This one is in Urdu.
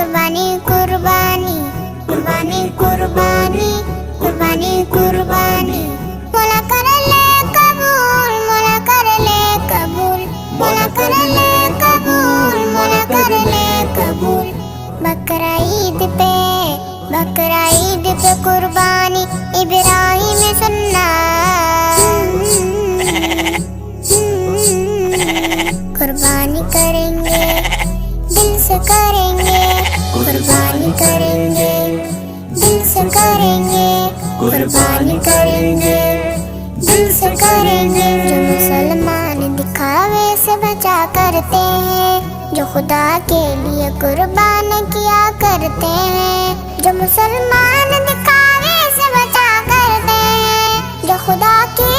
قربانی قربانی قربانی قربانی قربانی قربانی مولا کر لے قبول مولا کر لے قبول مولا کر لے قبول مولا کر لے قبول بقرعید پہ قربانی ابراہیم سننا قربانی کریں گے دل سے کریں گے قربانی کریں گے دل سے کریں گے قربانی کریں گے دل سے کریں گے جو مسلمان دکھاوے سے بچا کرتے ہیں جو خدا کے لیے قربان کیا کرتے ہیں جو مسلمان دکھاوے سے بچا کرتے ہیں جو خدا کے